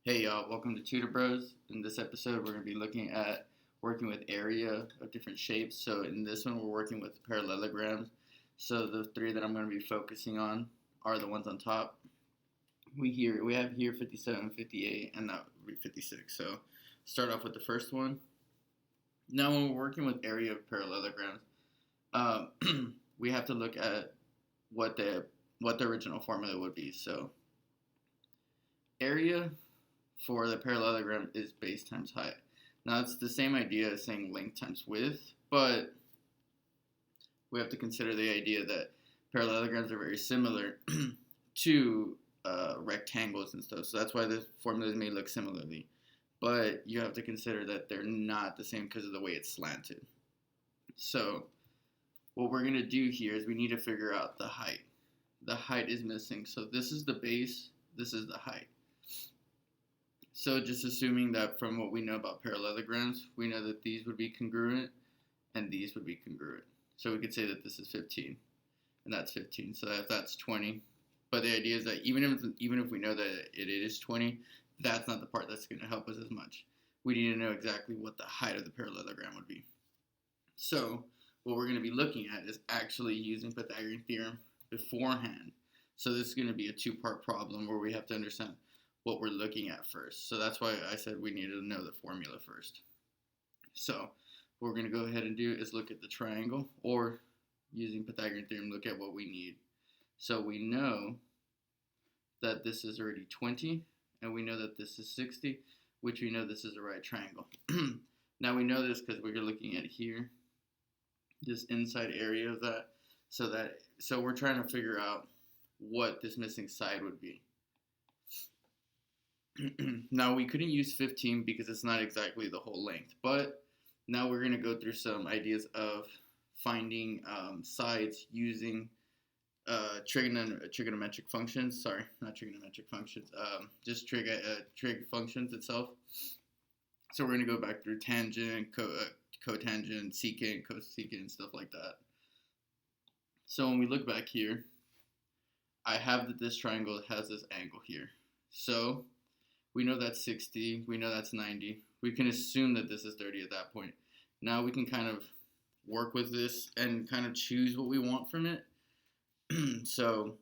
Hey y'all, welcome to Tutor Bros. In this episode, we're going to be looking at working with area of different shapes. So in this one, we're working with parallelograms. So the three that I'm going to be focusing on are the ones on top. We have here 57, 58, and that would be 56. So start off with the first one. Now when we're working with area of parallelograms, uh, we have to look at what the original formula would be. So area for the parallelogram is base times height. Now it's the same idea as saying length times width, but we have to consider the idea that parallelograms are very similar to rectangles and stuff. So that's why the formulas may look similarly. But you have to consider that they're not the same because of the way it's slanted. So what we're going to do here is we need to figure out the height. The height is missing. So this is the base, this is the height. So just assuming that from what we know about parallelograms, we know that these would be congruent and these would be congruent. So we could say that this is 15 and that's 15. So that's 20. But the idea is that even if we know that it is 20, that's not the part that's going to help us as much. We need to know exactly what the height of the parallelogram would be. So what we're going to be looking at is actually using Pythagorean Theorem beforehand. So this is going to be a two-part problem where we have to understand what we're looking at first. So that's why I said we needed to know the formula first. So what we're going to go ahead and do is look at the triangle, or using Pythagorean Theorem, look at what we need. So we know that this is already 20, and we know that this is 60, which we know this is a right triangle. Now we know this because we're looking at here, this inside area of that. So we're trying to figure out what this missing side would be. Now we couldn't use 15 because it's not exactly the whole length, but now we're going to go through some ideas of finding sides using trigonometric functions. Sorry, not trigonometric functions, just trig functions itself. So we're going to go back through tangent, cotangent, secant, cosecant, stuff like that. So when we look back here, I have that this triangle has this angle here. So we know that's 60, we know that's 90. We can assume that this is 30 at that point. Now we can kind of work with this and kind of choose what we want from it. So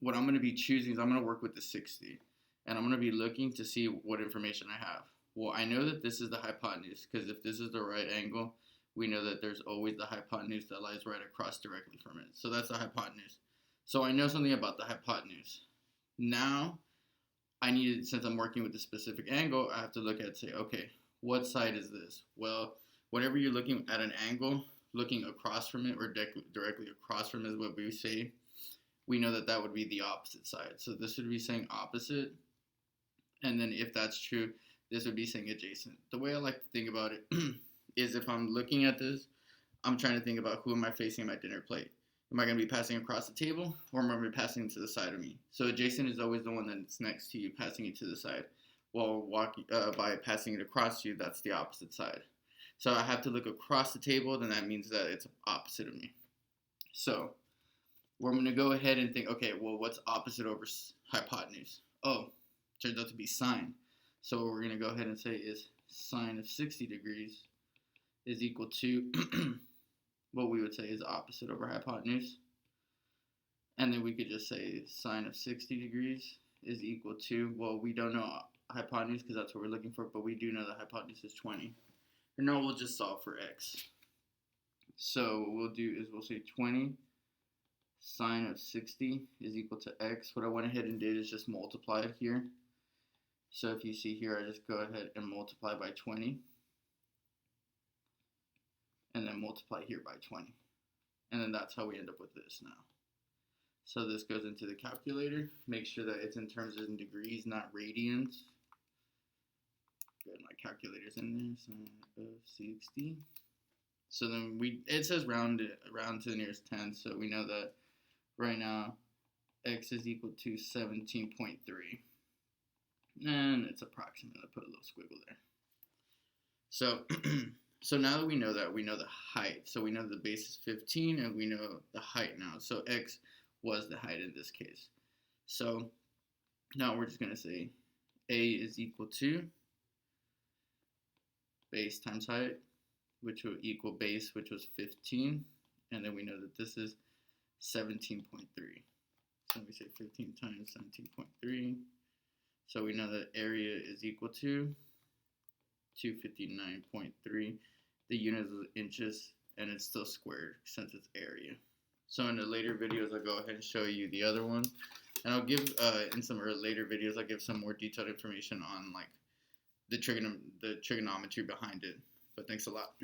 what I'm going to be choosing is I'm going to work with the 60. And I'm going to be looking to see what information I have. Well, I know that this is the hypotenuse, because if this is the right angle, we know that there's always the hypotenuse that lies right across directly from it. So that's the hypotenuse. So I know something about the hypotenuse. Now, since I'm working with a specific angle, I have to look at, say, okay, what side is this? Well, whenever you're looking at an angle, looking across from it or directly across from it is what we say, we know that that would be the opposite side. So this would be saying opposite, and then if that's true, this would be saying adjacent. The way I like to think about it is if I'm looking at this, I'm trying to think about who am I facing at my dinner plate. Am I going to be passing across the table, or am I going to be passing to the side of me? So adjacent is always the one that's next to you, passing it to the side. While by passing it across you, that's the opposite side. So I have to look across the table, then that means that it's opposite of me. So we're going to go ahead and think, okay, well, what's opposite over hypotenuse? Oh, turns out to be sine. So what we're going to go ahead and say is sine of 60 degrees is equal to what we would say is opposite over hypotenuse. And then we could just say sine of 60 degrees is equal to, well, we don't know hypotenuse because that's what we're looking for, but we do know that hypotenuse is 20. And now we'll just solve for x. So what we'll do is we'll say 20 sine of 60 is equal to x. What I went ahead and did is just multiply it here. So if you see here, I just go ahead and multiply by 20. And then multiply here by 20. And then that's how we end up with this now. So this goes into the calculator. Make sure that it's in terms of degrees, not radians. Good, my calculator's in there. Sine of 60. So then it says round to the nearest 10. So we know that right now x is equal to 17.3. And it's approximate. I'll put a little squiggle there. So So now that we know the height. So we know the base is 15 and we know the height now. So x was the height in this case. So now we're just going to say A is equal to base times height, which will equal base, which was 15. And then we know that this is 17.3. So we say 15 times 17.3. So we know that area is equal to 259.3. The unit is inches, and it's still squared since it's area. So in the later videos, I'll go ahead and show you the other one. And I'll give, in some later videos, I'll give some more detailed information on like the trigonometry behind it. But thanks a lot.